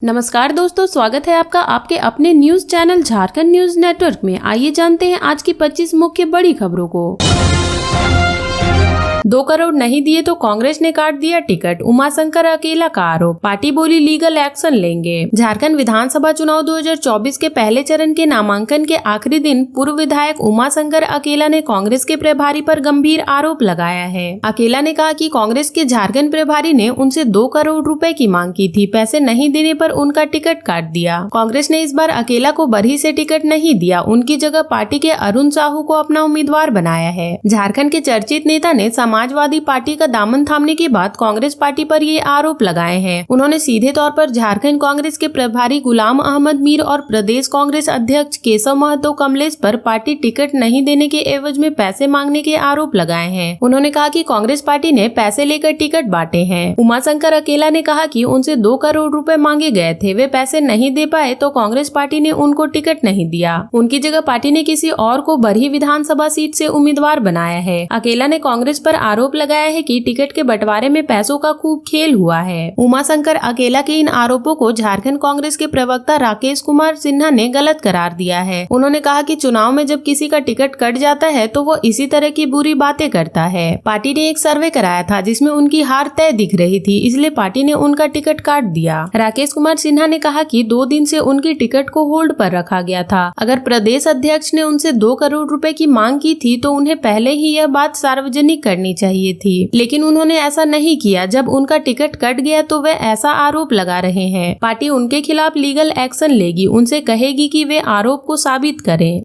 नमस्कार दोस्तों, स्वागत है आपका आपके अपने news channel Jharkhand news network में। आइए जानते हैं आज की 25 मुख्य बड़ी खबरों को। 2 करोड़ नहीं दिए तो कांग्रेस ने काट दिया टिकट, उमाशंकर अकेला का आरोप। पार्टी बोली लीगल एक्शन लेंगे। झारखंड विधानसभा चुनाव 2024 के पहले चरण के नामांकन के आखिरी दिन पूर्व विधायक उमाशंकर अकेला ने कांग्रेस के प्रभारी पर गंभीर आरोप लगाया है। अकेला ने कहा कि कांग्रेस के झारखंड प्रभारी ने उनसे 2 करोड़ रुपए की मांग की थी, पैसे नहीं देने पर उनका टिकट काट दिया। कांग्रेस ने इस बार अकेला को बरही से टिकट नहीं दिया, उनकी जगह पार्टी के अरुण साहू को अपना उम्मीदवार बनाया है। झारखंड के चर्चित नेता ने समाजवादी पार्टी का दामन थामने के बाद कांग्रेस पार्टी पर ये आरोप लगाए हैं। उन्होंने सीधे तौर पर झारखंड कांग्रेस के प्रभारी गुलाम अहमद मीर और प्रदेश कांग्रेस अध्यक्ष केशव महतो कमलेश पर पार्टी टिकट नहीं देने के एवज में पैसे मांगने के आरोप लगाए हैं। उन्होंने कहा कि कांग्रेस पार्टी ने पैसे लेकर टिकट बांटे हैं। उमाशंकर अकेला ने कहा कि उनसे 2 करोड़ रुपए मांगे गए थे, वे पैसे नहीं दे पाए तो कांग्रेस पार्टी ने उनको टिकट नहीं दिया। उनकी जगह पार्टी ने किसी और को बरही विधानसभा सीट से उम्मीदवार बनाया है। अकेला ने कांग्रेस पर आरोप लगाया है कि टिकट के बंटवारे में पैसों का खूब खेल हुआ है। उमाशंकर अकेला के इन आरोपों को झारखंड कांग्रेस के प्रवक्ता राकेश कुमार सिन्हा ने गलत करार दिया है। उन्होंने कहा कि चुनाव में जब किसी का टिकट कट जाता है तो वो इसी तरह की बुरी बातें करता है। पार्टी ने एक सर्वे कराया था जिसमें उनकी हार तय दिख रही थी, इसलिए पार्टी ने उनका टिकट काट दिया। राकेश कुमार सिन्हा ने कहा कि 2 दिन से उनकी टिकट को होल्ड पर रखा गया था। अगर प्रदेश अध्यक्ष ने उनसे 2 करोड़ रुपए की मांग की थी तो उन्हें पहले ही यह बात सार्वजनिक करनी चाहिए थी, लेकिन उन्होंने ऐसा नहीं किया। जब उनका टिकट कट गया तो वे ऐसा आरोप लगा रहे हैं। पार्टी उनके खिलाफ लीगल एक्शन लेगी, उनसे कहेगी कि वे आरोप को साबित करें।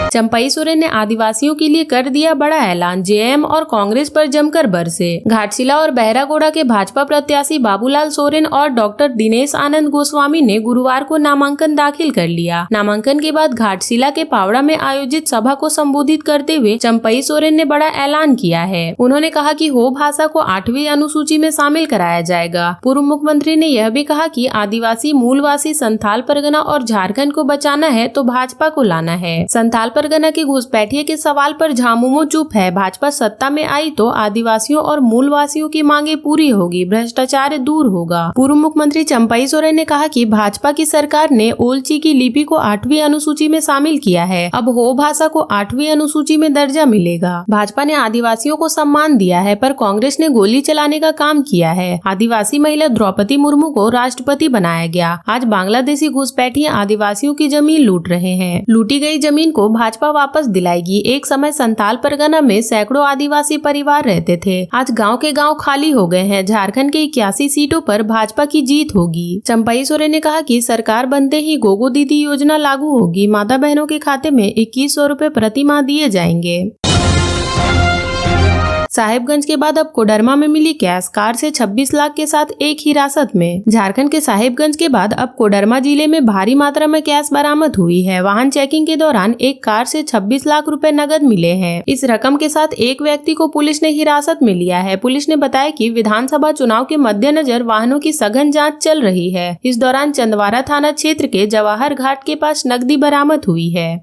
चंपई सोरेन ने आदिवासियों के लिए कर दिया बड़ा ऐलान, जेएम और कांग्रेस पर जमकर बरसे। घाटशिला और बहरागोड़ा के भाजपा प्रत्याशी बाबूलाल सोरेन और डॉक्टर दिनेश आनंद गोस्वामी ने गुरुवार को नामांकन दाखिल कर लिया। नामांकन के बाद घाटशिला के पावड़ा में आयोजित सभा को संबोधित करते हुए चंपई सोरेन ने बड़ा ऐलान किया है। उन्होंने कहा कि हो भाषा को 8वीं अनुसूची में शामिल कराया जाएगा। पूर्व मुख्यमंत्री ने यह भी कहा कि आदिवासी मूलवासी संथाल परगना और झारखंड को बचाना है तो भाजपा को लाना है। संथाल परगना के घुसपैठिए के सवाल पर झामुमो चुप है। भाजपा सत्ता में आई तो आदिवासियों और मूलवासियों की मांगे पूरी होगी, भ्रष्टाचार दूर होगा। पूर्व मुख्यमंत्री चंपई सोरेन ने कहा कि भाजपा की सरकार ने ओलची की लिपि को 8वीं अनुसूची में शामिल किया है। अब हो भाषा को 8वीं अनुसूची में दर्जा मिलेगा। भाजपा ने आदिवासियों को सम्मान दिया है पर कांग्रेस ने गोली चलाने का काम किया है। आदिवासी महिला द्रौपदी मुर्मू को राष्ट्रपति बनाया गया। आज बांग्लादेशी घुसपैठिए आदिवासियों की जमीन लूट रहे हैं। लूटी गई जमीन को भाजपा वापस दिलाएगी। एक समय संथाल परगना में सैकड़ों आदिवासी परिवार रहते थे, आज गांव के गांव खाली हो गए हैं। झारखंड के 81 सीटों पर भाजपा की जीत होगी। चंपई सोरेन ने कहा कि सरकार बनते ही गोगो दीदी योजना लागू होगी। माता बहनों के खाते में 2100 रुपए प्रति माह दिए जाएंगे। साहिबगंज के बाद अब कोडरमा में मिली कैश, कार से 26 लाख के साथ एक हिरासत में। झारखंड के साहिबगंज के बाद अब कोडरमा जिले में भारी मात्रा में कैश बरामद हुई है। वाहन चेकिंग के दौरान एक कार से 26 लाख रुपए नगद मिले हैं। इस रकम के साथ एक व्यक्ति को पुलिस ने हिरासत में लिया है। पुलिस ने बताया कि विधानसभा चुनाव के मद्देनजर वाहनों की सघन जाँच चल रही है। इस दौरान चंदवारा थाना क्षेत्र के जवाहर घाट के पास नकदी बरामद हुई है।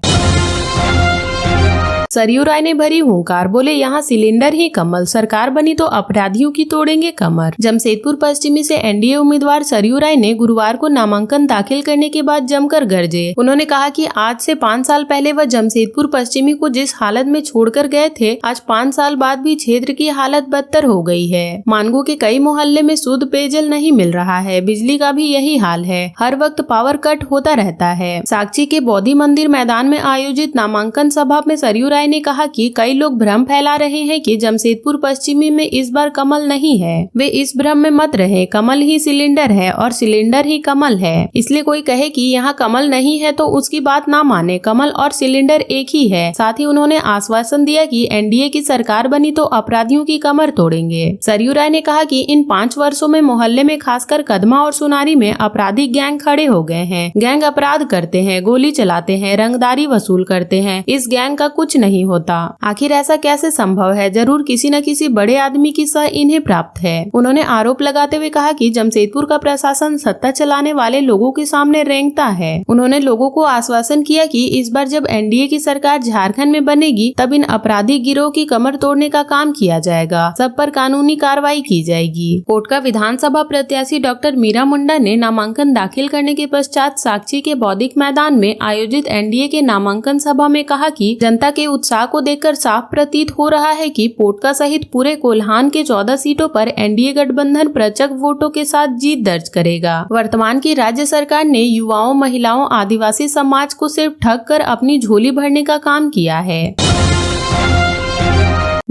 सरयू राय ने भरी हुंकार, बोले यहाँ सिलेंडर ही कमल, सरकार बनी तो अपराधियों की तोड़ेंगे कमर। जमशेदपुर पश्चिमी से एनडीए उम्मीदवार सरयू राय ने गुरुवार को नामांकन दाखिल करने के बाद जमकर गरजे। उन्होंने कहा कि आज से 5 साल पहले वह जमशेदपुर पश्चिमी को जिस हालत में छोड़कर गए थे, आज 5 साल बाद भी क्षेत्र की हालत बदतर हो गई है। मानगो के कई मोहल्ले में शुद्ध पेयजल नहीं मिल रहा है, बिजली का भी यही हाल है, हर वक्त पावर कट होता रहता है। साक्षी के बौद्धि मंदिर मैदान में आयोजित नामांकन सभा में सरयू राय ने कहा कि कई लोग भ्रम फैला रहे हैं कि जमशेदपुर पश्चिमी में इस बार कमल नहीं है। वे इस भ्रम में मत रहे, कमल ही सिलेंडर है और सिलेंडर ही कमल है। इसलिए कोई कहे कि यहाँ कमल नहीं है तो उसकी बात ना माने, कमल और सिलेंडर एक ही है। साथ ही उन्होंने आश्वासन दिया कि एनडीए की सरकार बनी तो अपराधियों की कमर तोड़ेंगे। सरयू राय ने कहा कि इन 5 वर्षों में मोहल्ले में खासकर कदमा और सुनारी में आपराधिक गैंग खड़े हो गए हैं। गैंग अपराध करते हैं, गोली चलाते हैं, रंगदारी वसूल करते हैं। इस गैंग का कुछ नहीं होता। आखिर ऐसा कैसे संभव है? जरूर किसी न किसी बड़े आदमी की सह इन्हें प्राप्त है। उन्होंने आरोप लगाते हुए कहा कि जमशेदपुर का प्रशासन सत्ता चलाने वाले लोगों के सामने रेंगता है। उन्होंने लोगों को आश्वासन किया कि इस बार जब एनडीए की सरकार झारखंड में बनेगी तब इन अपराधी गिरोह की कमर तोड़ने का काम किया जाएगा, सब पर कानूनी कार्रवाई की जाएगी। कोटका विधानसभा प्रत्याशी डॉक्टर मीरा मुंडा ने नामांकन दाखिल करने के पश्चात साक्षी के बौद्धिक मैदान में आयोजित एनडीए के नामांकन सभा में कहा कि जनता के उत्साह को देखकर साफ प्रतीत हो रहा है कि पोटका सहित पूरे कोल्हान के 14 सीटों पर एनडीए गठबंधन प्रचंड वोटों के साथ जीत दर्ज करेगा। वर्तमान की राज्य सरकार ने युवाओं, महिलाओं, आदिवासी समाज को सिर्फ ठग कर अपनी झोली भरने का काम किया है।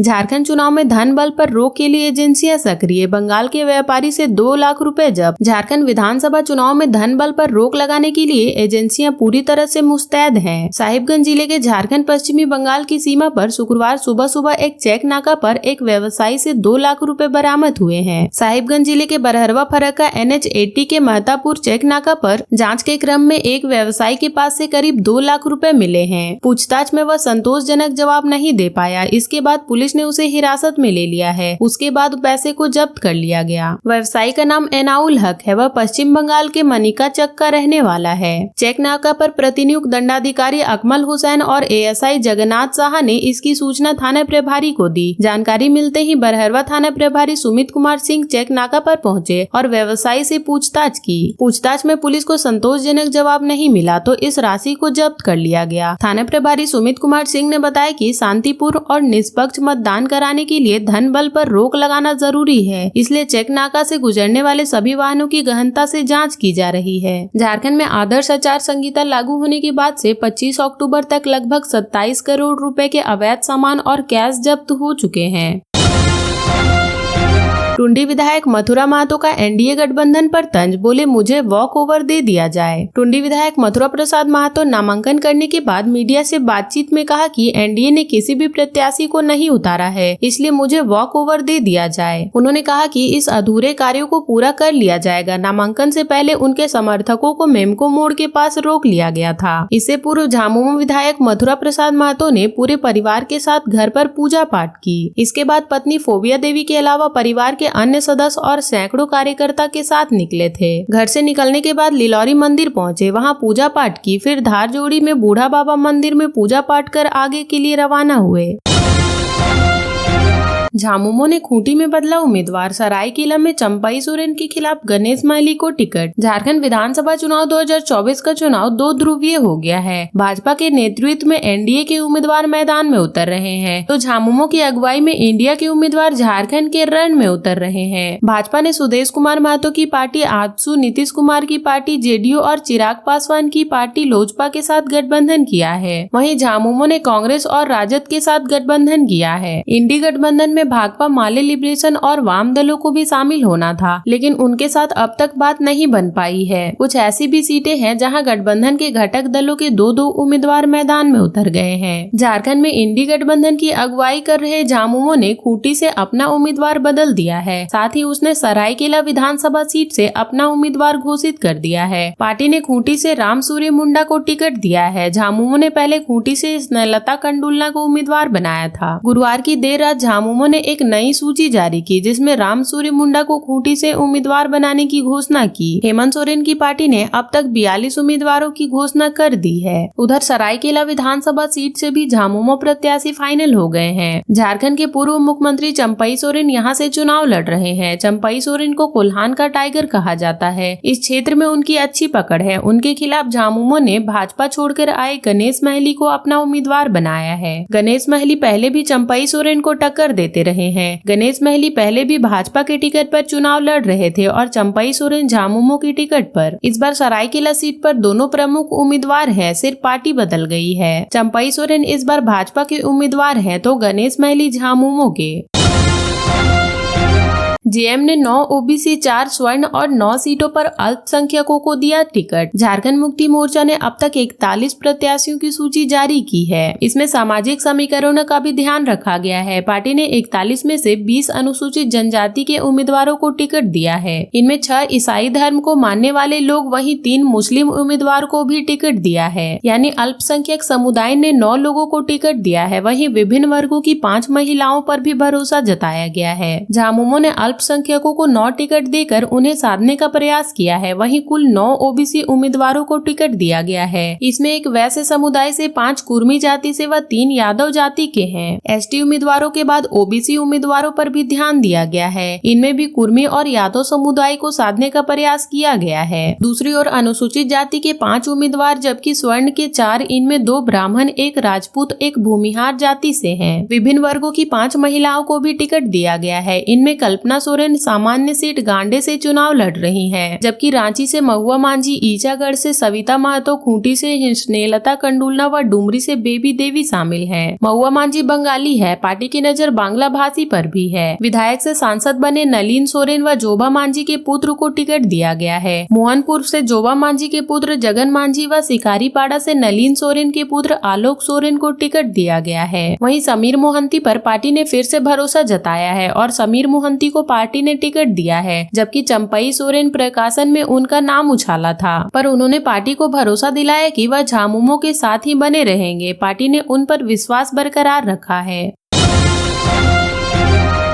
झारखंड चुनाव में धन बल पर रोक के लिए एजेंसियां सक्रिय, बंगाल के व्यापारी से 2 लाख रुपए जब्त। झारखंड विधानसभा चुनाव में धन बल पर रोक लगाने के लिए एजेंसियां पूरी तरह से मुस्तैद हैं। साहिबगंज जिले के झारखंड पश्चिमी बंगाल की सीमा पर शुक्रवार सुबह सुबह एक चेक नाका पर एक व्यवसायी से 2 लाख रुपए बरामद हुए हैं। साहिबगंज जिले के बरहरवा फरक्का NH80 के महतापुर चेक नाका पर जाँच के क्रम में एक व्यवसायी के पास से करीब 2 लाख रुपए मिले हैं। पूछताछ में वह संतोषजनक जवाब नहीं दे पाया। इसके बाद पुलिस ने उसे हिरासत में ले लिया है। उसके बाद पैसे को जब्त कर लिया गया। व्यवसायी का नाम एनाउल हक है। वह पश्चिम बंगाल के मनिका चक का रहने वाला है। चेक नाका पर प्रतिनियुक्त दंडाधिकारी अकमल हुसैन और ASI जगन्नाथ साहा ने इसकी सूचना थाना प्रभारी को दी। जानकारी मिलते ही बरहरवा थाना प्रभारी सुमित कुमार सिंह चेक नाका पर पहुंचे और व्यवसायी से पूछताछ की। पूछताछ में पुलिस को संतोषजनक जवाब नहीं मिला तो इस राशि को जब्त कर लिया गया। थाना प्रभारी सुमित कुमार सिंह ने बताया कि शांतिपूर्ण और निष्पक्ष मतदान कराने के लिए धन बल पर रोक लगाना जरूरी है, इसलिए चेक नाका से गुजरने वाले सभी वाहनों की गहनता से जांच की जा रही है। झारखंड में आदर्श आचार संहिता लागू होने के बाद से 25 अक्टूबर तक लगभग 27 करोड़ रुपए के अवैध सामान और कैश जब्त हो चुके हैं। टुंडी विधायक मथुरा महतो का एनडीए गठबंधन पर तंज, बोले मुझे वॉक ओवर दे दिया जाए। टुंडी विधायक मथुरा प्रसाद महतो नामांकन करने के बाद मीडिया से बातचीत में कहा कि एनडीए ने किसी भी प्रत्याशी को नहीं उतारा है, इसलिए मुझे वॉक ओवर दे दिया जाए। उन्होंने कहा कि इस अधूरे कार्यों को पूरा कर लिया जाएगा। नामांकन से पहले उनके समर्थकों को मेमको मोड़ के पास रोक लिया गया था। इससे पूर्व झामुमो विधायक मथुरा प्रसाद महतो ने पूरे परिवार के साथ घर पर पूजा पाठ की। इसके बाद पत्नी फोबिया देवी के अलावा परिवार के अन्य सदस्य और सैकड़ों कार्यकर्ता के साथ निकले थे। घर से निकलने के बाद लिलौरी मंदिर पहुंचे, वहां पूजा पाठ की, फिर धारजोड़ी में बूढ़ा बाबा मंदिर में पूजा पाठ कर आगे के लिए रवाना हुए। झामुमो ने खूंटी में बदला उम्मीदवार, सरायकेला में चंपाई सोरेन के खिलाफ गणेश महली को टिकट। झारखंड विधानसभा चुनाव 2024 का चुनाव 2 ध्रुवीय हो गया है। भाजपा के नेतृत्व में एनडीए के उम्मीदवार मैदान में उतर रहे हैं, तो झामुमो की अगुवाई में इंडिया के उम्मीदवार झारखंड के रण में उतर रहे हैं। भाजपा ने सुदेश कुमार महतो की पार्टी आजसू, नीतीश कुमार की पार्टी जेडीयू और चिराग पासवान की पार्टी लोजपा के साथ गठबंधन किया है। वहीं झामुमो ने कांग्रेस और राजद के साथ गठबंधन किया है। इंडी गठबंधन में भाकपा, माले लिबरेशन और वाम दलों को भी शामिल होना था, लेकिन उनके साथ अब तक बात नहीं बन पाई है। कुछ ऐसी भी सीटें हैं जहां गठबंधन के घटक दलों के 2-2 उम्मीदवार मैदान में उतर गए हैं। झारखंड में इंडी गठबंधन की अगुवाई कर रहे झामुमो ने खूंटी से अपना उम्मीदवार बदल दिया है। साथ ही उसने सरायकेला विधानसभा सीट से अपना उम्मीदवार घोषित कर दिया है। पार्टी ने खूंटी से राम सूर्य मुंडा को टिकट दिया है। झामुमो ने पहले खूंटी से स्नेहलता कंडुलना को उम्मीदवार बनाया था। गुरुवार की देर रात झामुमो ने एक नई सूची जारी की, जिसमें राम सूर्य मुंडा को खूंटी से उम्मीदवार बनाने की घोषणा की। हेमंत सोरेन की पार्टी ने अब तक 42 उम्मीदवारों की घोषणा कर दी है। उधर सरायकेला विधानसभा सीट से भी झामुमो प्रत्याशी फाइनल हो गए हैं। झारखंड के पूर्व मुख्यमंत्री चंपाई सोरेन यहां से चुनाव लड़ रहे हैं। चंपाई सोरेन को कोल्हान का टाइगर कहा जाता है। इस क्षेत्र में उनकी अच्छी पकड़ है। उनके खिलाफ झामुमो ने भाजपा छोड़कर आए गणेश महली को अपना उम्मीदवार बनाया है। गणेश महली पहले भी चंपाई सोरेन को टक्कर देते रहे हैं। गणेश महली पहले भी भाजपा के टिकट पर चुनाव लड़ रहे थे और चंपाई सोरेन झामुमो की टिकट पर। इस बार सरायकेला सीट पर दोनों प्रमुख उम्मीदवार हैं, सिर्फ पार्टी बदल गई है। चंपाई सोरेन इस बार भाजपा के उम्मीदवार हैं, तो गणेश महली झामुमो के। जेएम ने 9 ओबीसी, 4 स्वर्ण और 9 सीटों पर अल्पसंख्यकों को दिया टिकट। झारखंड मुक्ति मोर्चा ने अब तक 41 प्रत्याशियों की सूची जारी की है। इसमें सामाजिक समीकरणों का भी ध्यान रखा गया है। पार्टी ने 41 में से 20 अनुसूचित जनजाति के उम्मीदवारों को टिकट दिया है। इनमें 6 ईसाई धर्म को मानने वाले लोग, वहीं 3 मुस्लिम उम्मीदवार को भी टिकट दिया है। यानी अल्पसंख्यक समुदाय ने 9 लोगों को टिकट दिया है। वहीं विभिन्न वर्गों की 5 महिलाओं पर भी भरोसा जताया गया है। झामुमो ने अल्पसंख्यकों को 9 टिकट देकर उन्हें साधने का प्रयास किया है। वहीं कुल 9 ओबीसी उम्मीदवारों को टिकट दिया गया है। इसमें एक वैश्य समुदाय से 5 कुर्मी जाति से व 3 यादव जाति के हैं। एसटी उम्मीदवारों के बाद ओबीसी उम्मीदवारों पर भी ध्यान दिया गया है। इनमें भी कुर्मी और यादव समुदाय को साधने का प्रयास किया गया है। दूसरी ओर अनुसूचित जाति के 5 उम्मीदवार, जबकि स्वर्ण के 4, इनमें 2 ब्राह्मण, 1 राजपूत, 1 भूमिहार जाति से हैं। विभिन्न वर्गों की 5 महिलाओं को भी टिकट दिया गया है। इनमें कल्पना सोरेन सामान्य सीट गांडे से चुनाव लड़ रही हैं, जबकि रांची से महुआ मांझी, ईचागढ़ से सविता महतो, खूंटी से स्नेहलता कंडुलना व डुमरी से बेबी देवी शामिल हैं। महुआ मांझी बंगाली है। पार्टी की नजर बांग्ला भाषी पर भी है। विधायक से सांसद बने नलिन सोरेन व जोबा मांझी के पुत्र को टिकट दिया गया है। मोहनपुर से जोबा मांझी के पुत्र जगन मांझी व शिकारीपाड़ा से नलिन सोरेन के पुत्र आलोक सोरेन को टिकट दिया गया है। वहीं समीर मोहंती पर पार्टी ने फिर से भरोसा जताया है और समीर मोहंती को पार्टी ने टिकट दिया है, जबकि चंपई सोरेन प्रकाशन में उनका नाम उछाला था, पर उन्होंने पार्टी को भरोसा दिलाया कि वह झामुमो के साथ ही बने रहेंगे। पार्टी ने उन पर विश्वास बरकरार रखा है।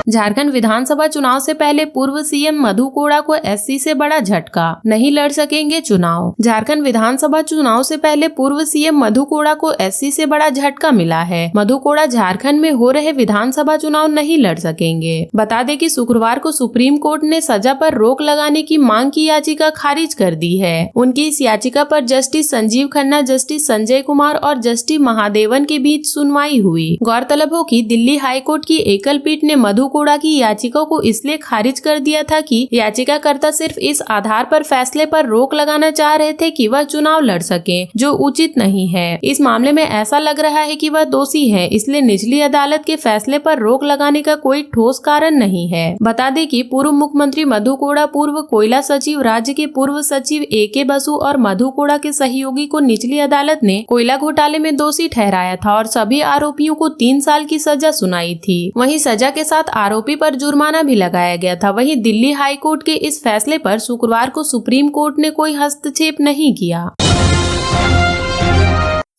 झारखंड विधानसभा चुनाव से पहले पूर्व सीएम मधु कोड़ा को एससी से बड़ा झटका, नहीं लड़ सकेंगे चुनाव। झारखंड विधानसभा चुनाव से पहले पूर्व सीएम मधु कोड़ा को एससी से बड़ा झटका मिला है। मधु कोड़ा झारखंड में हो रहे विधानसभा चुनाव नहीं लड़ सकेंगे। बता दें कि शुक्रवार को सुप्रीम कोर्ट ने सजा पर रोक लगाने की मांग की याचिका खारिज कर दी है। उनकी इस याचिका पर जस्टिस संजीव खन्ना, जस्टिस संजय कुमार और जस्टिस महादेवन के बीच सुनवाई हुई। गौरतलब हो कि दिल्ली हाईकोर्ट की एकल पीठ ने मधु कोड़ा की याचिका को इसलिए खारिज कर दिया था कि याचिकाकर्ता सिर्फ इस आधार पर फैसले पर रोक लगाना चाह रहे थे कि वह चुनाव लड़ सके, जो उचित नहीं है। इस मामले में ऐसा लग रहा है कि वह दोषी है, इसलिए निचली अदालत के फैसले पर रोक लगाने का कोई ठोस कारण नहीं है। बता दें कि पूर्व मुख्यमंत्री मधु कोड़ा, पूर्व कोयला सचिव, राज्य के पूर्व सचिव AK बसु और मधु कोड़ा के सहयोगी को निचली अदालत ने कोयला घोटाले में दोषी ठहराया था और सभी आरोपियों को 3 साल की सजा सुनाई थी। वहीं सजा के साथ आरोपी पर जुर्माना भी लगाया गया था। वहीं दिल्ली हाई कोर्ट के इस फैसले पर शुक्रवार को सुप्रीम कोर्ट ने कोई हस्तक्षेप नहीं किया।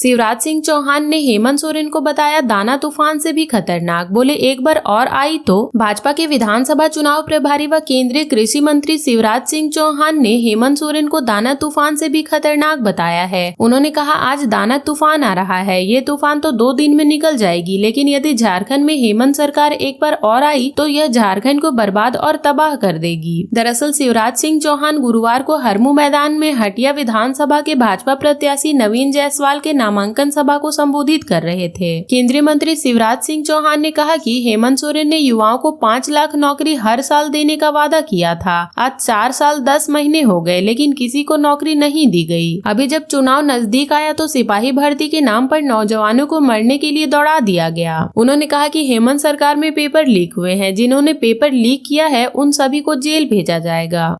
शिवराज सिंह चौहान ने हेमंत सोरेन को बताया दाना तूफान से भी खतरनाक। बोले एक बार और आई तो। भाजपा के विधानसभा चुनाव प्रभारी व केंद्रीय कृषि मंत्री शिवराज सिंह चौहान ने हेमंत सोरेन को दाना तूफान से भी खतरनाक बताया है। उन्होंने कहा, आज दाना तूफान आ रहा है। ये तूफान तो 2 दिन में निकल जाएगी, लेकिन यदि झारखंड में हेमंत सरकार एक बार और आई तो यह झारखंड को बर्बाद और तबाह कर देगी। दरअसल शिवराज सिंह चौहान गुरुवार को हरमू मैदान में हटिया विधानसभा के भाजपा प्रत्याशी नवीन जायसवाल के नामांकन सभा को संबोधित कर रहे थे। केंद्रीय मंत्री शिवराज सिंह चौहान ने कहा कि हेमंत सोरेन ने युवाओं को 5 लाख नौकरी हर साल देने का वादा किया था। आज 4 साल 10 महीने हो गए, लेकिन किसी को नौकरी नहीं दी गई। अभी जब चुनाव नजदीक आया तो सिपाही भर्ती के नाम पर नौजवानों को मरने के लिए दौड़ा दिया गया। उन्होंने कहा कि हेमंत सरकार में पेपर लीक हुए हैं। जिन्होंने पेपर लीक किया है उन सभी को जेल भेजा जाएगा।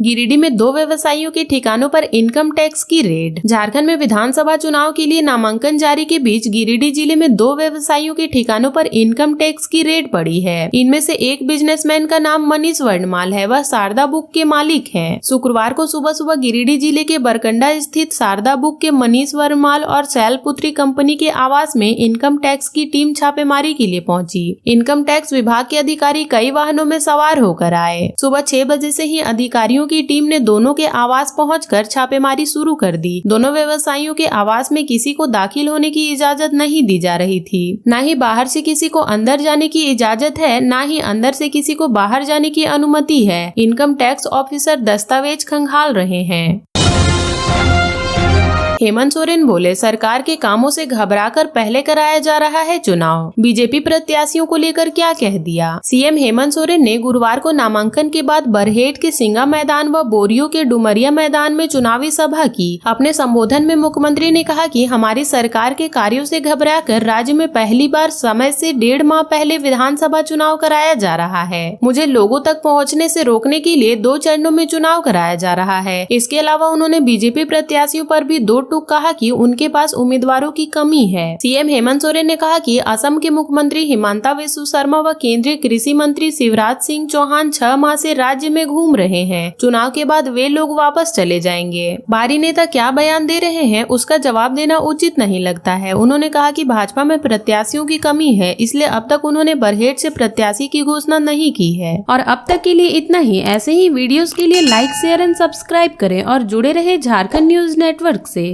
गिरिडीह में 2 व्यवसायियों के ठिकानों पर इनकम टैक्स की रेड। झारखंड में विधानसभा चुनाव के लिए नामांकन जारी के बीच गिरिडीह जिले में 2 व्यवसायियों के ठिकानों पर इनकम टैक्स की रेड पड़ी है। इनमें से एक बिजनेसमैन का नाम मनीष वर्णमाल है। वह शारदा बुक के मालिक हैं। शुक्रवार को सुबह सुबह गिरिडीह जिले के बरकंडा स्थित शारदा बुक के मनीष वर्णमाल और शैलपुत्री कंपनी के आवास में इनकम टैक्स की टीम छापेमारी के लिए पहुंची। इनकम टैक्स विभाग के अधिकारी कई वाहनों में सवार होकर आए। सुबह 6 बजे से ही अधिकारियों की टीम ने दोनों के आवास पहुंचकर छापेमारी शुरू कर दी। दोनों व्यवसायियों के आवास में किसी को दाखिल होने की इजाजत नहीं दी जा रही थी। न ही बाहर से किसी को अंदर जाने की इजाजत है, न ही अंदर से किसी को बाहर जाने की अनुमति है। इनकम टैक्स ऑफिसर दस्तावेज खंगाल रहे हैं। हेमंत सोरेन बोले, सरकार के कामों से घबराकर पहले कराया जा रहा है चुनाव। बीजेपी प्रत्याशियों को लेकर क्या कह दिया। सीएम हेमंत सोरेन ने गुरुवार को नामांकन के बाद बरहेट के सिंगा मैदान व बोरियो के डुमरिया मैदान में चुनावी सभा की। अपने संबोधन में मुख्यमंत्री ने कहा कि हमारी सरकार के कार्यों से घबराकर राज्य में पहली बार समय से 1.5 माह पहले विधानसभा चुनाव कराया जा रहा है। मुझे लोगों तक पहुंचने से रोकने के लिए 2 चरणों में चुनाव कराया जा रहा है। इसके अलावा उन्होंने बीजेपी प्रत्याशियों पर भी 2 टूक कहा कि उनके पास उम्मीदवारों की कमी है। सीएम हेमंत सोरेन ने कहा कि असम के मुख्यमंत्री हिमंता बिस्वा शर्मा व केंद्रीय कृषि मंत्री शिवराज सिंह चौहान 6 माह से राज्य में घूम रहे हैं। चुनाव के बाद वे लोग वापस चले जाएंगे। बाहरी नेता क्या बयान दे रहे हैं उसका जवाब देना उचित नहीं लगता है। उन्होंने कहा कि भाजपा में प्रत्याशियों की कमी है, इसलिए अब तक उन्होंने बरहेट से प्रत्याशी की घोषणा नहीं की है। और अब तक के लिए इतना ही। ऐसे ही वीडियोस के लिए लाइक, शेयर एंड सब्सक्राइब करें और जुड़े रहे झारखंड न्यूज नेटवर्क से।